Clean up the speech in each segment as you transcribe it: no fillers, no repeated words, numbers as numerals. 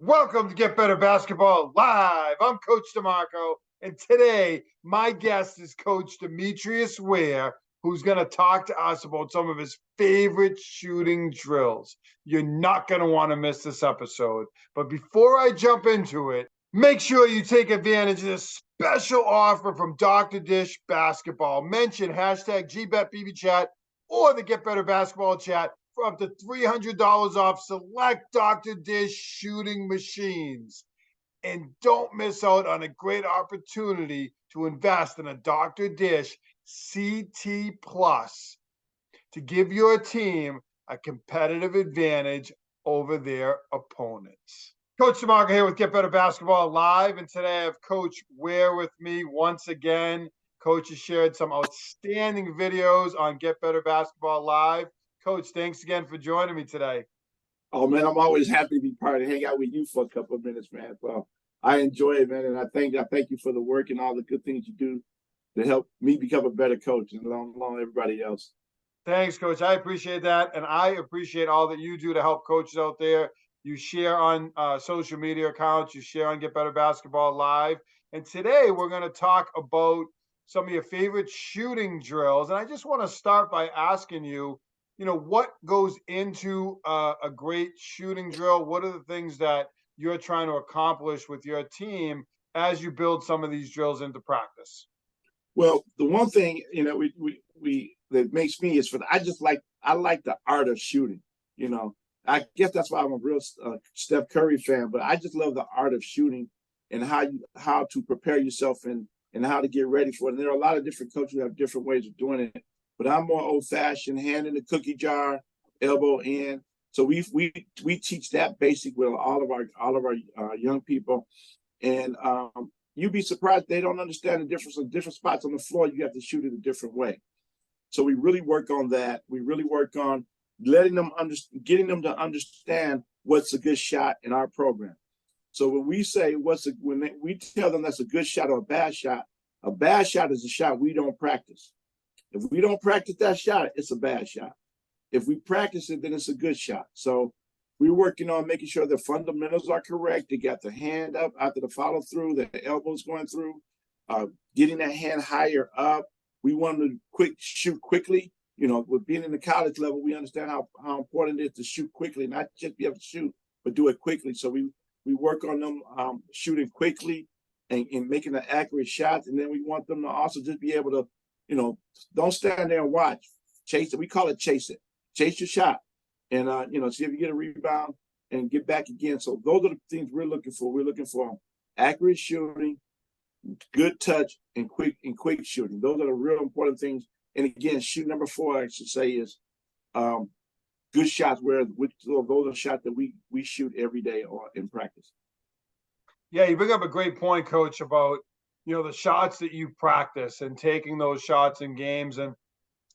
Welcome to Get Better Basketball Live. I'm Coach DeMarco, and today my guest is Coach Demetrius Ware, who's going to talk to us about some of his favorite shooting drills. You're not going to want to miss this episode. But before I jump into it, make sure you take advantage of this special offer from Dr. Dish Basketball. Mention hashtag GBetBBChat or the Get Better Basketball Chat for up to $300 off select Dr. Dish shooting machines. And don't miss out on a great opportunity to invest in a Dr. Dish CT Plus to give your team a competitive advantage over their opponents. Coach DeMarco here with Get Better Basketball Live, and today I have Coach Ware with me once again. Coach has shared some outstanding videos on Get Better Basketball Live. Coach, thanks again for joining me today. Oh, man, I'm always happy to be part of hang out with you for a couple of minutes, man. Well, I enjoy it, man, and I thank you for the work and all the good things you do to help me become a better coach and along everybody else. Thanks, Coach. I appreciate that, and I appreciate all that you do to help coaches out there. You share on social media accounts. You share on Get Better Basketball Live. And today we're going to talk about some of your favorite shooting drills. And I just want to start by asking you, what goes into a great shooting drill? What are the things that you're trying to accomplish with your team as you build some of these drills into practice? Well, the one thing, we that makes me is I like the art of shooting. I guess that's why I'm a real Steph Curry fan, but I just love the art of shooting and how to prepare yourself and how to get ready for it. And there are a lot of different coaches who have different ways of doing it. But I'm more old-fashioned, hand in the cookie jar, elbow in. So we teach that basic with all of our young people, and you'd be surprised they don't understand the difference of different spots on the floor. You have to shoot it a different way. So we really work on that. We really work on getting them to understand what's a good shot in our program. So when we say we tell them that's a good shot or a bad shot is a shot we don't practice. If we don't practice that shot, it's a bad shot. If we practice it, then it's a good shot. So we're working on making sure the fundamentals are correct. They got the hand up after the follow through, the elbows going through, getting that hand higher up. We want them to shoot quickly. With being in the college level, we understand how important it is to shoot quickly, not just be able to shoot, but do it quickly. So we work on them shooting quickly and making the accurate shots. And then we want them to also just be able to, don't stand there and watch. Chase it. We call it chase it. Chase your shot. And, see if you get a rebound and get back again. So those are the things we're looking for. We're looking for accurate shooting, good touch, and quick shooting. Those are the real important things. And again, shoot number 4, I should say, is good shots those are shots that we shoot every day or in practice. Yeah, you bring up a great point, Coach, about the shots that you practice and taking those shots in games. And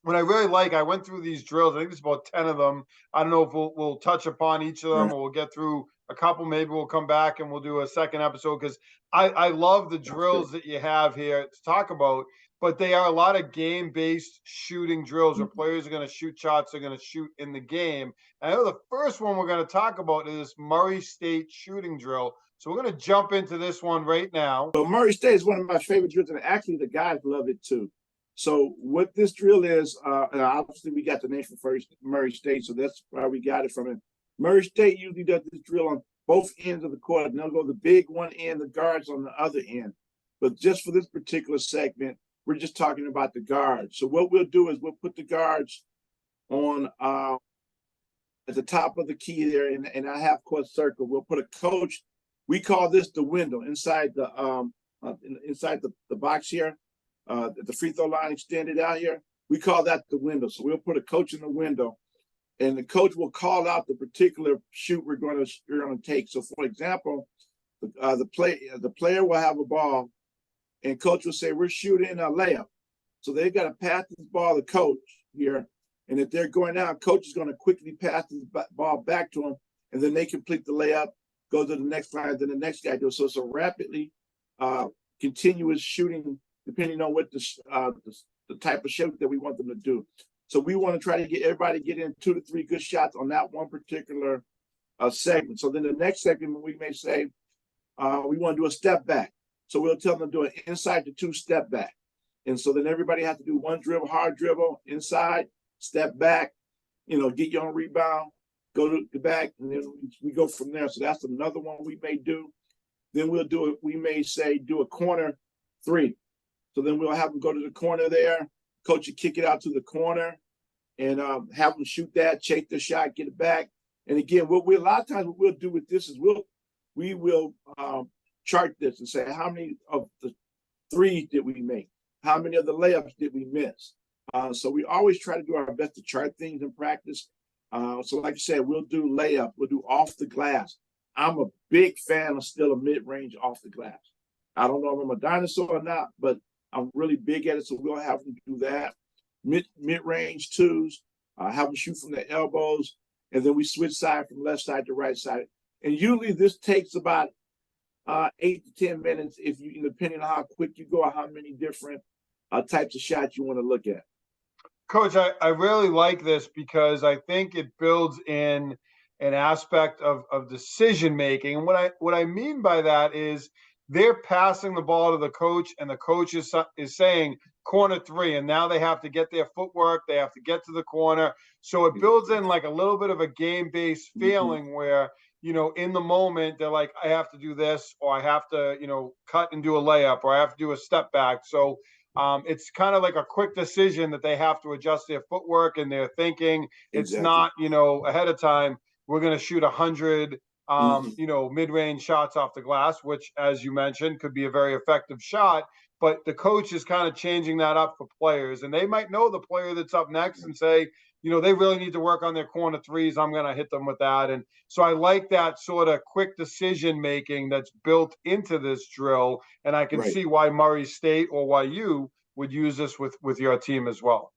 what I really I went through these drills. I think there's about 10 of them. I don't know if we'll touch upon each of them or we'll get through a couple. Maybe we'll come back and we'll do a second episode because I love the drills that you have here to talk about. But they are a lot of game-based shooting drills where players are going to shoot shots they're going to shoot in the game. And I know the first one we're going to talk about is Murray State shooting drill. So we're going to jump into this one right now. Well, Murray State is one of my favorite drills, and actually the guys love it too. So what this drill is, and obviously we got the name from Murray State, so that's why we got it from it. Murray State usually does this drill on both ends of the court, and they'll go the big one end, the guards on the other end. But just for this particular segment, we're just talking about the guards. So what we'll do is we'll put the guards on at the top of the key there in a half-court circle. We'll put a coach. We call this the window inside the box here, the free throw line extended out here. We call that the window. So we'll put a coach in the window, and the coach will call out the particular shoot we're going to take. So, for example, the player will have a ball, and coach will say, "We're shooting a layup." So they've got to pass this ball to coach here, and if they're going out, coach is going to quickly pass this ball back to them, and then they complete the layup. Go to the next line, then the next guy does. So it's a rapidly continuous shooting, depending on what the type of shot that we want them to do. So we want to try to get everybody get in 2 to 3 good shots on that one particular segment. So then the next segment, we may say, we want to do a step back. So we'll tell them to do an inside to 2 step back. And so then everybody has to do 1 dribble, hard dribble, inside, step back, get your own rebound, go to the back, and then we go from there. So that's another one we may do. Then we'll do it. We may say do a corner 3. So then we'll have them go to the corner there. Coach will kick it out to the corner and have them shoot that, chase the shot, get it back. And again, a lot of times what we'll do with this is we will chart this and say how many of the threes did we make? How many of the layups did we miss? So we always try to do our best to chart things in practice. So like I said, we'll do layup, we'll do off the glass. I'm a big fan of still a mid-range off the glass. I don't know if I'm a dinosaur or not, but I'm really big at it, so we'll have them do that. Mid-range 2s, have them shoot from the elbows, and then we switch side from left side to right side. And usually this takes about 8 to 10 minutes, depending on how quick you go or how many different types of shots you want to look at. Coach, I really like this because I think it builds in an aspect of decision making. And what I mean by that is they're passing the ball to the coach, and the coach is saying corner 3, and now they have to get their footwork, they have to get to the corner. So it builds in like a little bit of a game-based feeling where, in the moment, they're like, I have to do this, or I have to, cut and do a layup, or I have to do a step back. So it's kind of like a quick decision that they have to adjust their footwork and their thinking. It's not, ahead of time, we're going to shoot 100 mid-range shots off the glass, which, as you mentioned, could be a very effective shot. But the coach is kind of changing that up for players, and they might know the player that's up next and say, they really need to work on their corner 3s. I'm going to hit them with that. And so I like that sort of quick decision making that's built into this drill. And I can see why Murray State or why you would use this with your team as well.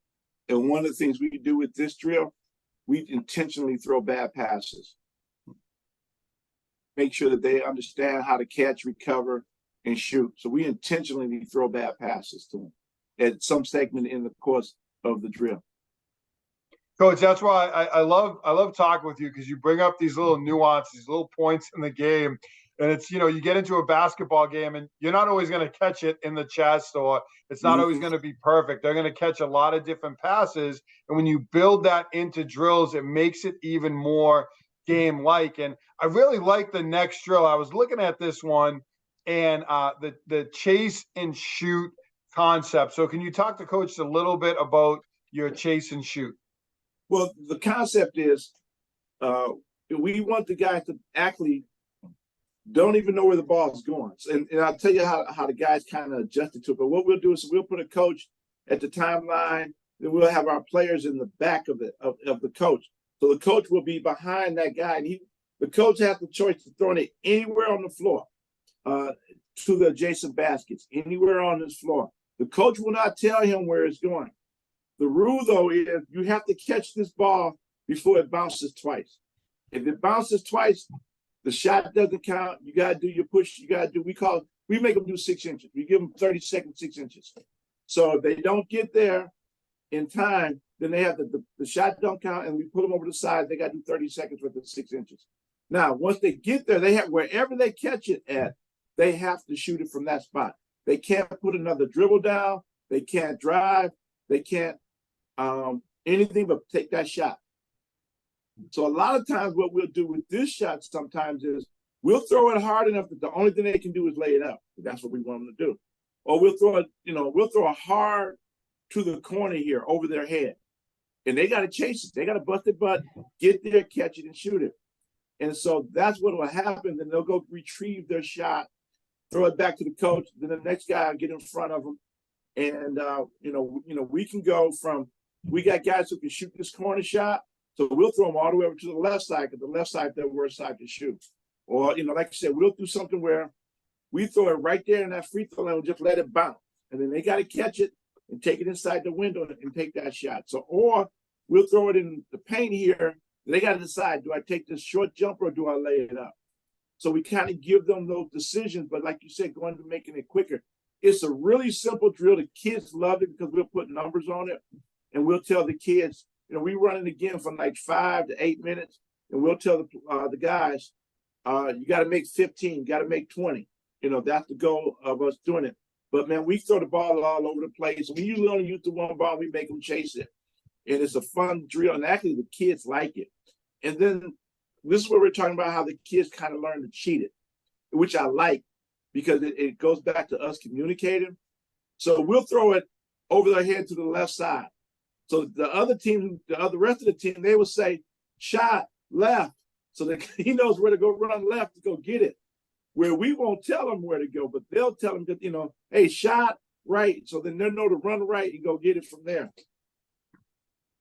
And one of the things we do with this drill, we intentionally throw bad passes. Make sure that they understand how to catch, recover, and shoot. So we intentionally throw bad passes to them at some segment in the course of the drill. Coach, that's why I love talking with you, because you bring up these little nuances, these little points in the game. And it's, you get into a basketball game and you're not always going to catch it in the chest, or it's not always going to be perfect. They're going to catch a lot of different passes. And when you build that into drills, it makes it even more game-like. And I really like the next drill. I was looking at this one and the chase and shoot concept. So can you talk to Coach a little bit about your chase and shoot? Well, the concept is we want the guys to actually don't even know where the ball is going. And I'll tell you how the guys kind of adjusted to it. But what we'll do is we'll put a coach at the timeline, then we'll have our players in the back of the coach. So the coach will be behind that guy, and the coach has the choice to throw it anywhere on the floor to the adjacent baskets, anywhere on this floor. The coach will not tell him where it's going. The rule, though, is you have to catch this ball before it bounces twice. If it bounces twice, the shot doesn't count. You got to do your push. You got to do, we make them do 6 inches. We give them 30 seconds, 6 inches. So if they don't get there in time, then they have the shot don't count, and we put them over the side. They got to do 30 seconds with the 6 inches. Now, once they get there, they have, wherever they catch it at, they have to shoot it from that spot. They can't put another dribble down. They can't drive. They can't anything but take that shot. So a lot of times what we'll do with this shot sometimes is we'll throw it hard enough that the only thing they can do is lay it up. That's what we want them to do. Or we'll throw it hard to the corner here over their head. And they got to chase it. They got to bust it butt, get there, catch it, and shoot it. And so that's what will happen. Then they'll go retrieve their shot, throw it back to the coach. Then the next guy will get in front of them. And, we can go from, we got guys who can shoot this corner shot. So we'll throw them all the way over to the left side, because the left side, their worst side to shoot. Or, like I said, we'll do something where we throw it right there in that free throw line and just let it bounce. And then they got to catch it and take it inside the window and take that shot. So, or we'll throw it in the paint here. They got to decide, do I take this short jumper or do I lay it up? So we kind of give them those decisions. But like you said, going to making it quicker. It's a really simple drill. The kids love it because we'll put numbers on it. And we'll tell the kids, we run it again for like 5 to 8 minutes. and we'll tell the guys, you got to make 15, you got to make 20. That's the goal of us doing it. But man, we throw the ball all over the place. We usually only use the one ball. We make them chase it, and it's a fun drill. And actually, the kids like it. And then this is where we're talking about how the kids kind of learn to cheat it, which I like because it goes back to us communicating. So we'll throw it over their head to the left side. So the other team, the rest of the team, they will say, shot left. So that he knows where to go run left to go get it. Where we won't tell them where to go, but they'll tell them that, hey, shot right. So then they know to run right and go get it from there.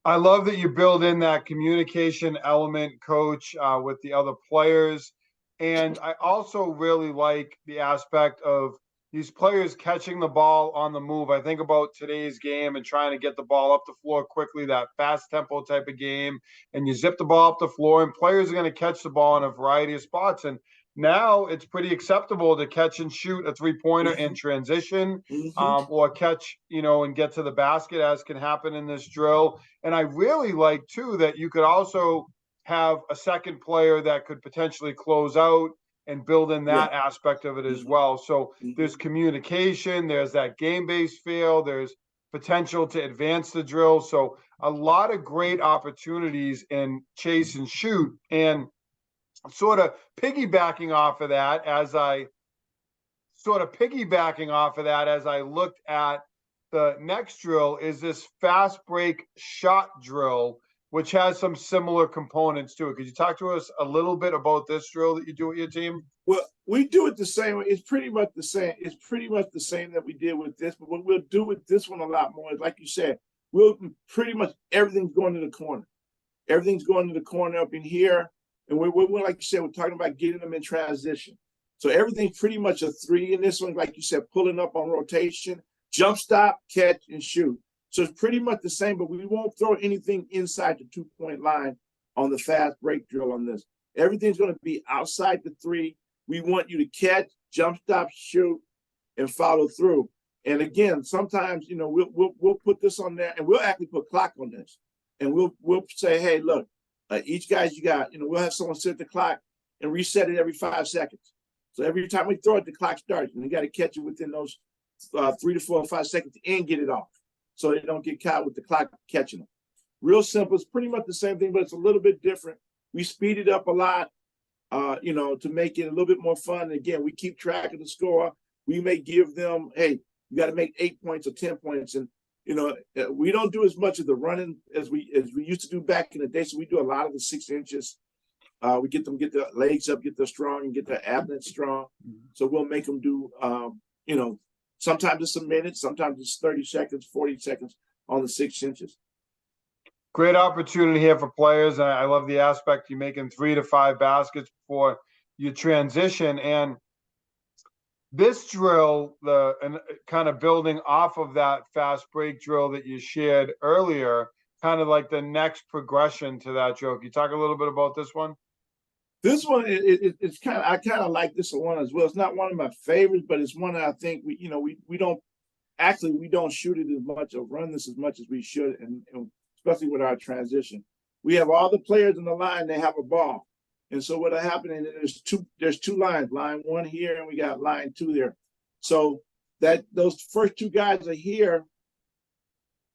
I love that you build in that communication element, Coach, with the other players. And I also really like the aspect of these players catching the ball on the move. I think about today's game and trying to get the ball up the floor quickly, that fast tempo type of game. And you zip the ball up the floor, and players are going to catch the ball in a variety of spots. And now it's pretty acceptable to catch and shoot a three-pointer in transition, or catch, and get to the basket, as can happen in this drill. And I really like, too, that you could also have a second player that could potentially close out and build in that aspect of it as well. So there's communication, there's that game-based feel, there's potential to advance the drill. So a lot of great opportunities in chase and shoot. And sort of piggybacking off of that as I looked at the next drill is this fast break shot drill, which has some similar components to it. Could you talk to us a little bit about this drill that you do with your team? Well, we do it the same way. It's pretty much the same. It's pretty much the same that we did with this, but what we'll do with this one a lot more is, like you said, we'll pretty much everything's going to the corner. Everything's going to the corner up in here. And we're like you said, we're talking about getting them in transition. So everything's pretty much a three in this one, like you said, pulling up on rotation, jump stop, catch, and shoot. So it's pretty much the same, but we won't throw anything inside the 2-point line on the fast break drill on this. Everything's going to be outside the three. We want you to catch, jump stop, shoot, and follow through. And again, sometimes, we'll put this on there, and we'll actually put clock on this. And we'll say, hey, look, each guy you got, we'll have someone set the clock and reset it every 5 seconds. So every time we throw it, the clock starts, and you got to catch it within those 3 to 4 or 5 seconds and get it off, so they don't get caught with the clock catching them. Real simple. It's pretty much the same thing, but it's a little bit different. We speed it up a lot, to make it a little bit more fun. And again, we keep track of the score. We may give them, hey, you got to make 8 points or 10 points, and we don't do as much of the running as we used to do back in the day. So we do a lot of the 6 inches. We get their legs up, get them strong, and get their abdomen strong. So we'll make them do, sometimes it's a minute, sometimes it's 30 seconds, 40 seconds on the 6 inches. Great opportunity here for players. I love the aspect you're making 3 to 5 baskets before you transition. And this drill, and kind of building off of that fast break drill that you shared earlier, kind of like the next progression to that drill. Can you talk a little bit about this one? This one, it's I kind of like this one as well. It's not one of my favorites, but it's one that I think we don't shoot it as much or run this as much as we should, and especially with our transition. We have all the players in the line, they have a ball. And so what'll happen is there's two lines, line 1 here, and we got line 2 there. So that those first 2 guys are here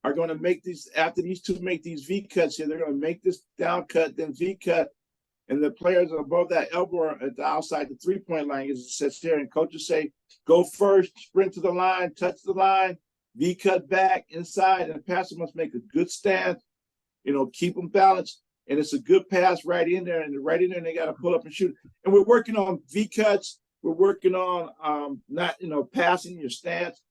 are going to make these, after these 2 make these V cuts here, they're going to make this down cut, then V cut, and the players above that elbow at the outside the 3-point line, as it says here, and coaches say, go first, sprint to the line, touch the line, V cut back inside, and the passer must make a good stance, keep them balanced. And it's a good pass right in there, and they got to pull up and shoot. And we're working on V cuts. We're working on not, passing your stance,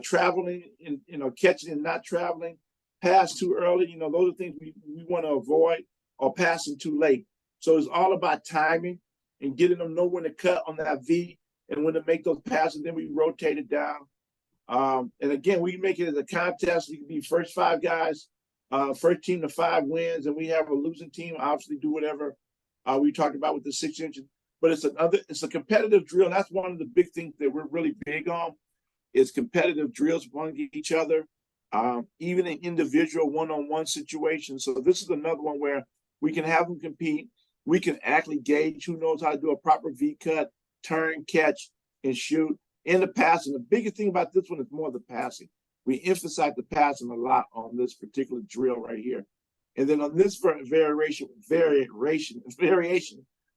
traveling, and catching and not traveling, pass too early. Those are things we want to avoid, or passing too late. So it's all about timing and getting them know when to cut on that V and when to make those passes. Then we rotate it down. And again, we make it as a contest. We can be first 5 guys. First team to 5 wins, and we have a losing team obviously do whatever we talked about with the 6 inches. But it's a competitive drill. And that's one of the big things that we're really big on is competitive drills among each other, even in individual one-on-one situations. So this is another one where we can have them compete. we can actually gauge who knows how to do a proper V cut, turn, catch, and shoot. In the passing, the biggest thing about this one is more the passing. We emphasize the passing a lot on this particular drill right here. And then on this variation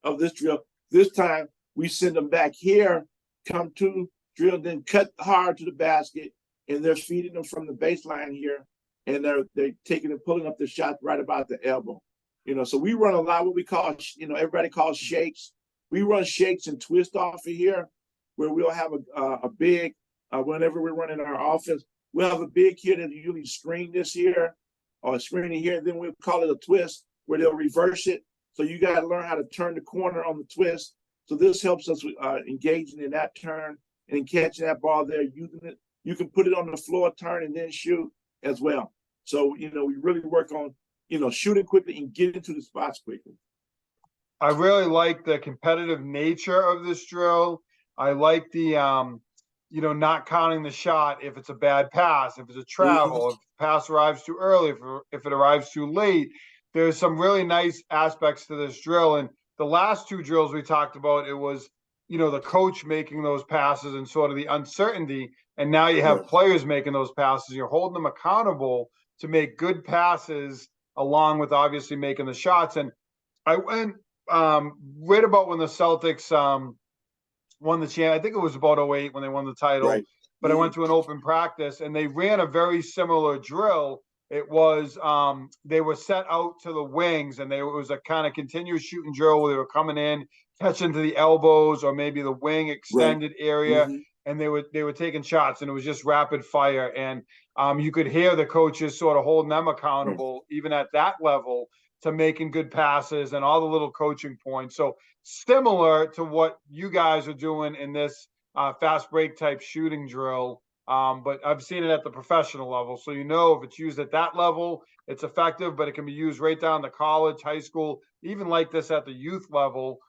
of this drill, this time we send them back here, come to drill, then cut hard to the basket, and they're feeding them from the baseline here, and they're taking and pulling up the shot right about the elbow. So we run a lot what we call, everybody calls shakes. We run shakes and twist off of here, where we'll have a big, whenever we're running our offense, we'll have a big here that usually screen this here or screen it here, and then we'll call it a twist where they'll reverse it. So you got to learn how to turn the corner on the twist. So this helps us with engaging in that turn and catching that ball there, using it. You can put it on the floor, turn, and then shoot as well. So, we really work on, shooting quickly and getting to the spots quickly. I really like the competitive nature of this drill. I like the, not counting the shot if it's a bad pass, if it's a travel, if the pass arrives too early, if it arrives too late. There's some really nice aspects to this drill. And the last two drills we talked about, it was, the coach making those passes and sort of the uncertainty. And now you have players making those passes. You're holding them accountable to make good passes along with obviously making the shots. And I went right about when the Celtics won the champ. I think it was about 2008 when they won the title. Right. But I went to an open practice and they ran a very similar drill. It was they were set out to the wings, and it was a kind of continuous shooting drill where they were coming in, catching to the elbows or maybe the wing extended area, and they were taking shots, and it was just rapid fire. And you could hear the coaches sort of holding them accountable, even at that level, to making good passes and all the little coaching points. So similar to what you guys are doing in this fast break type shooting drill. But I've seen it at the professional level. So, if it's used at that level, it's effective, but it can be used right down to college, high school, even like this at the youth level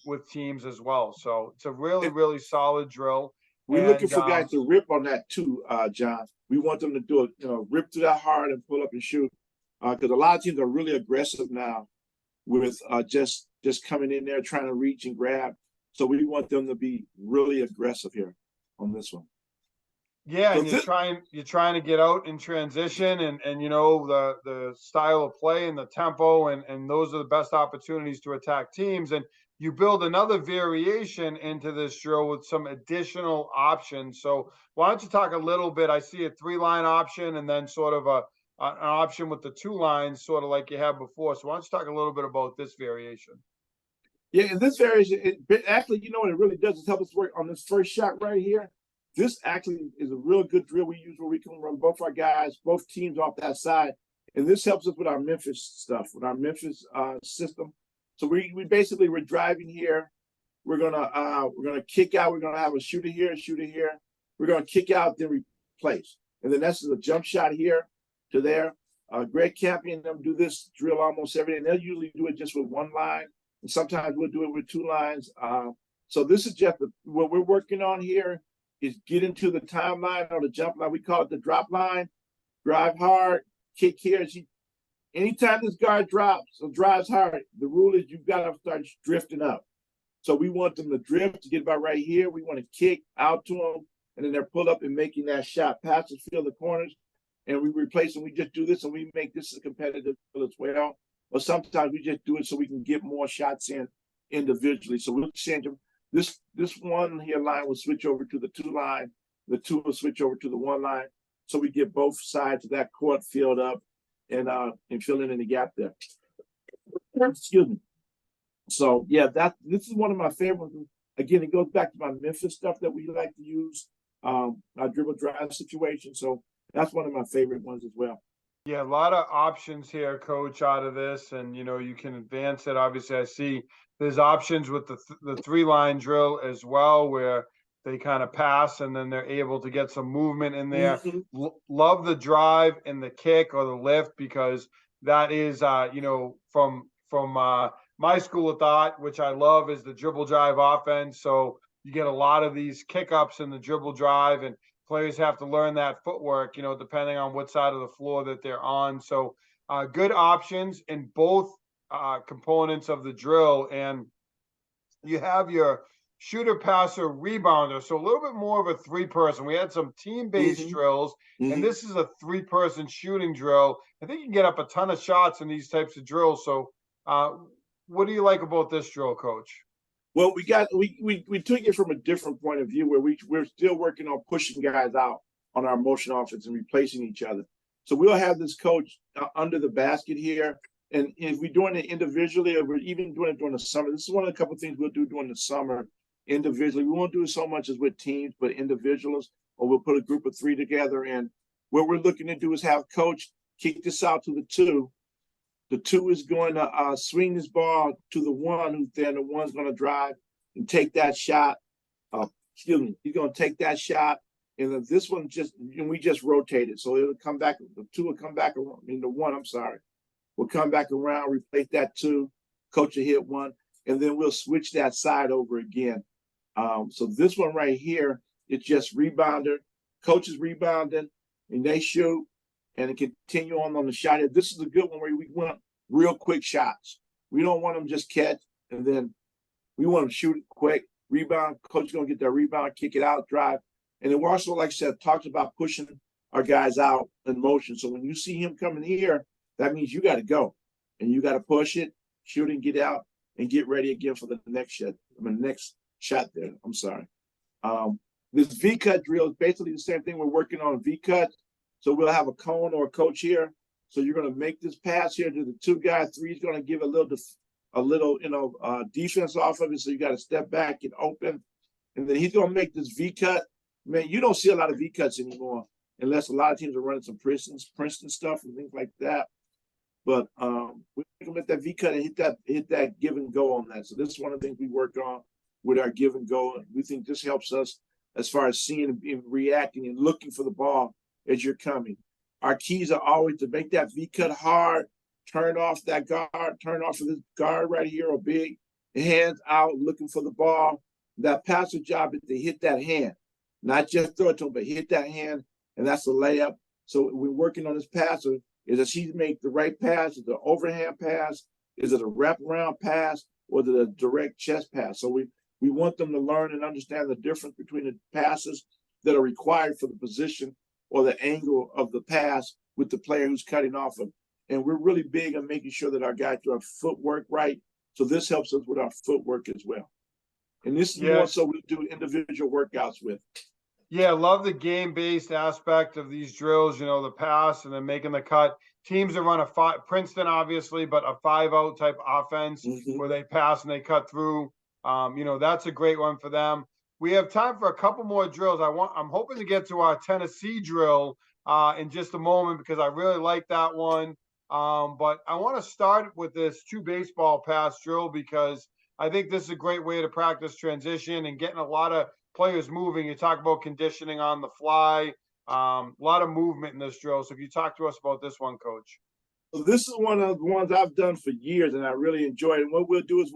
with teams as well. So it's a really, really solid drill. We're looking for guys to rip on that too, John. We want them to do it, rip through that hard and pull up and shoot. Because a lot of teams are really aggressive now with just coming in there trying to reach and grab. So we want them to be really aggressive here on this one. Yeah, so and you're trying to get out in transition and the style of play and the tempo, and those are the best opportunities to attack teams. And you build another variation into this drill with some additional options. So why don't you talk a little bit? I see a 3-line option and then sort of an option with the 2 lines, sort of like you had before. So why don't you talk a little bit about this variation? Yeah, and this variation, actually, what it really does is help us work on this first shot right here. This actually is a real good drill we use where we can run both our guys, both teams off that side. And this helps us with our Memphis stuff, with our Memphis system. So we're driving here. We're gonna kick out. We're gonna have a shooter here, a shooter here. We're gonna kick out, then replace. And then that's a jump shot here to there. Greg Campy and them do this drill almost every day. And they'll usually do it just with 1 line. And sometimes we'll do it with 2 lines. So this is just what we're working on here is get into the timeline or the jump line. We call it the drop line. Drive hard, kick here. Anytime this guard drops or drives hard, the rule is you've got to start drifting up. So we want them to drift to get about right here. We want to kick out to them, and then they're pulled up and making that shot. Passes fill the corners, and we replace them. We just do this, and we make this a competitive as well. Or sometimes we just do it so we can get more shots in individually. So we'll change them. This 1 here line will switch over to the 2 line. The 2 will switch over to the 1 line. So we get both sides of that court filled up and filling in the gap there. Excuse me. So yeah, this is one of my favorites. Again, it goes back to my Memphis stuff that we like to use, our dribble drive situation. So that's one of my favorite ones as well. Yeah, a lot of options here, Coach, out of this, and you can advance it. Obviously, I see there's options with the 3-line drill as well, where they kind of pass and then they're able to get some movement in there. Love the drive and the kick or the lift, because that is, from my school of thought, which I love, is the dribble drive offense. So you get a lot of these kick ups in the dribble drive, and players have to learn that footwork, depending on what side of the floor that they're on. So good options in both components of the drill, and you have your shooter, passer, rebounder. So a little bit more of a three-person. We had some team-based Mm-hmm. drills, and Mm-hmm. this is a three-person shooting drill. I think you can get up a ton of shots in these types of drills. So, uh, what do you like about this drill, Coach? Well, we took it from a different point of view where we're still working on pushing guys out on our motion offense and replacing each other. So we'll have this coach under the basket here, and if we're doing it individually or we're even doing it during the summer, this is one of the couple of things we'll do during the summer individually. We won't do it so much as with teams, but individuals, or we'll put a group of three together. And what we're looking to do is have coach kick this out to the two. The two is going to swing this ball to the one, who's then the one's going to drive and take that shot. Excuse me, he's going to take that shot, and then this one we just rotate it, so it'll come back. The two will come back around. I mean, the one, I'm sorry, will come back around, replace that two. Coach will hit one, and then we'll switch that side over again. So this one right here, it's just rebounder. Coach is rebounding, and they shoot and continue on the shot. This is a good one where we want real quick shots. We don't want them just catch, and then we want them shoot it quick. Rebound, coach is going to get that rebound, kick it out, drive. And then we're also, like I said, talks about pushing our guys out in motion. So when you see him coming here, that means you got to go. And you got to push it, shoot and get out, and get ready again for the next shot. Next shot there. I'm sorry. This V-cut drill is basically the same thing. We're working on V-cut. So we'll have a cone or a coach here. So you're going to make this pass here to the two guys. Three is going to give a little defense off of it. So you got to step back and open. And then he's going to make this V-cut. Man, you don't see a lot of V-cuts anymore unless a lot of teams are running some Princeton stuff and things like that. But we can let that V-cut and hit that give and go on that. So this is one of the things we work on with our give and go. And we think this helps us as far as seeing and reacting and looking for the ball as you're coming. Our keys are always to make that V-cut hard, turn off that guard, turn off of this guard right here or big, hands out looking for the ball. That passer job is to hit that hand, not just throw it to him, but hit that hand, and that's a layup. So we're working on this passer. Is that she make the right pass? Is it an overhand pass? Is it a wraparound pass? Or is it a direct chest pass? So we want them to learn and understand the difference between the passes that are required for the position or the angle of the pass with the player who's cutting off of. And we're really big on making sure that our guys do our footwork right. So this helps us with our footwork as well. And this is more so we do individual workouts with. Yeah, love the game-based aspect of these drills, the pass and then making the cut. Teams that run Princeton, obviously, but a 5-out type offense where they pass and they cut through. That's a great one for them. We have time for a couple more drills. I'm hoping to get to our Tennessee drill in just a moment because I really like that one. But I want to start with this 2 baseball pass drill because I think this is a great way to practice transition and getting a lot of players moving. You talk about conditioning on the fly, a lot of movement in this drill. So if you talk to us about this one, Coach. So this is one of the ones I've done for years, and I really enjoy it. And what we'll do is,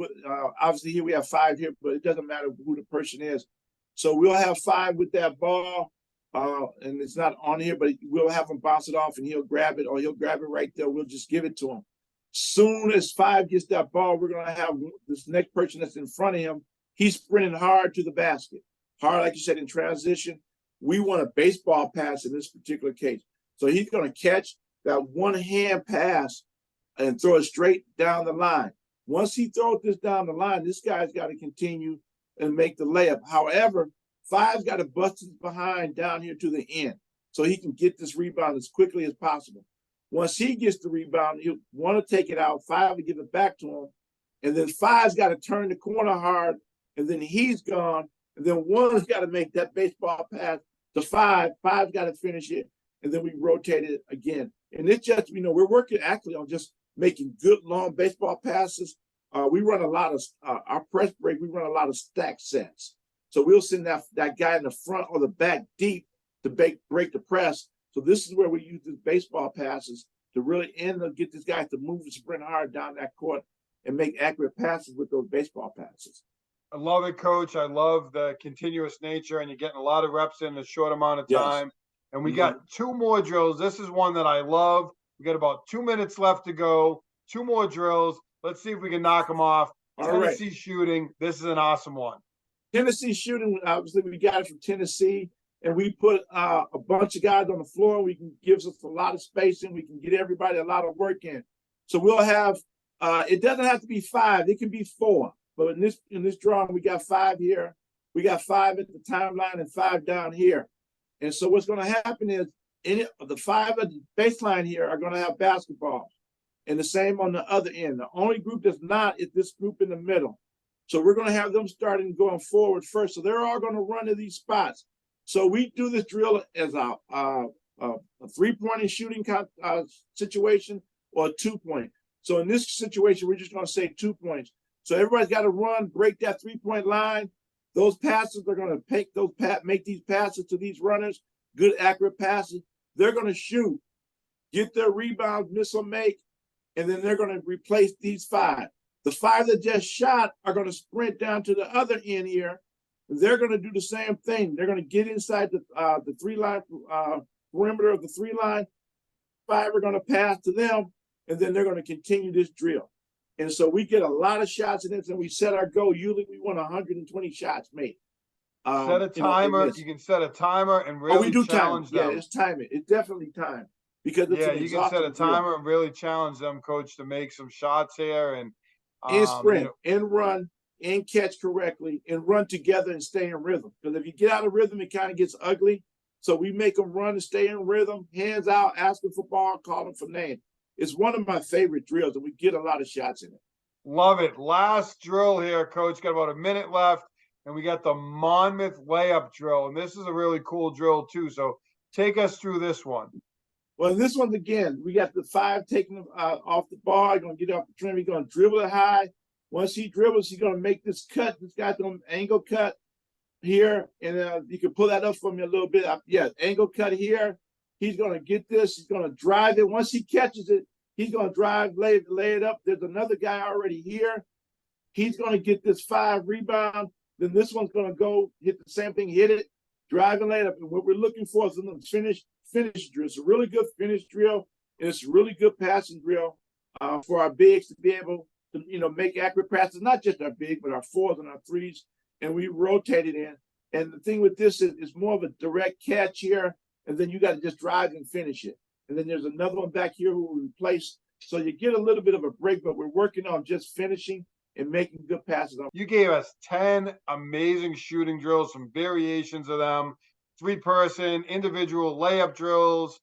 obviously here we have 5 here, but it doesn't matter who the person is. So we'll have 5 with that ball, and it's not on here, but we'll have him bounce it off, and he'll grab it, or he'll grab it right there. We'll just give it to him. Soon as 5 gets that ball, we're going to have this next person that's in front of him. He's sprinting hard to the basket. Hard, like you said, in transition. We want a baseball pass in this particular case. So he's going to catch that one-hand pass and throw it straight down the line. Once he throws this down the line, this guy's got to continue and make the layup. However, 5's got to bust his behind down here to the end so he can get this rebound as quickly as possible. Once he gets the rebound, he'll want to take it out. 5 will give it back to him. And then 5's got to turn the corner hard, and then he's gone. And then 1's got to make that baseball pass to 5. 5's got to finish it. And then we rotate it again. And it's just, we're working actually on just making good long baseball passes. We run a lot of, our press break, we run a lot of stack sets. So we'll send that guy in the front or the back deep to break the press. So this is where we use these baseball passes to really get this guy to move and sprint hard down that court and make accurate passes with those baseball passes. I love it, Coach. I love the continuous nature, and you're getting a lot of reps in a short amount of time. Yes. And we got 2 more drills. This is one that I love. We got about 2 minutes left to go. 2 more drills. Let's see if we can knock them off. All right. Tennessee shooting. This is an awesome one. Tennessee shooting, obviously, we got it from Tennessee, and we put a bunch of guys on the floor. We can gives us a lot of spacing. We can get everybody a lot of work in. So we'll have. It doesn't have to be 5. It can be 4. But in this drawing, we got 5 here. We got 5 at the timeline and 5 down here. And so what's going to happen is the 5 at the baseline here are going to have basketballs, and the same on the other end. The only group that's not is this group in the middle. So we're going to have them starting going forward first. So they're all going to run to these spots. So we do this drill as a 3-point shooting situation or a 2-point. So in this situation, we're just going to say 2 points. So everybody's got to run, break that 3-point line. Those passes are going to make these passes to these runners, good accurate passes. They're going to shoot, get their rebounds, miss or make, and then they're going to replace these 5. The 5 that just shot are going to sprint down to the other end here. They're going to do the same thing. They're going to get inside the 3-line perimeter of the 3-line. 5 are going to pass to them, and then they're going to continue this drill. And so we get a lot of shots in this, and we set our goal. Usually we want 120 shots made. Set a timer. You can set a timer and really we do challenge them. Yeah, it's timing. It's definitely time because it's you can set a timer and really challenge them, coach, to make some shots here and sprint, and run, and catch correctly, and run together and stay in rhythm. Because if you get out of rhythm, it kind of gets ugly. So we make them run and stay in rhythm, hands out, asking for ball, calling for name. It's one of my favorite drills, and we get a lot of shots in it. Love it. Last drill here, coach. Got about a minute left, and we got the Monmouth layup drill. And this is a really cool drill, too. So take us through this one. Well, this one's, again, we got the 5 taking off the bar. He's going to get off the trim. He's going to dribble it high. Once he dribbles, he's going to make this cut. This guy's going to angle cut here. And you can pull that up for me a little bit. Angle cut here. He's going to get this. He's going to drive it. Once he catches it, he's going to drive, lay it up. There's another guy already here. He's going to get this 5 rebound. Then this one's going to go hit the same thing, hit it, drive and lay it up. And what we're looking for is a finish drill. It's a really good finish drill, and it's a really good passing drill for our bigs to be able to, make accurate passes, not just our big, but our 4s and our 3s. And we rotate it in. And the thing with this is it's more of a direct catch here, and then you got to just drive and finish it. And then there's another one back here who will replace. So you get a little bit of a break, but we're working on just finishing and making good passes. You gave us 10 amazing shooting drills, some variations of them, 3-person, individual layup drills,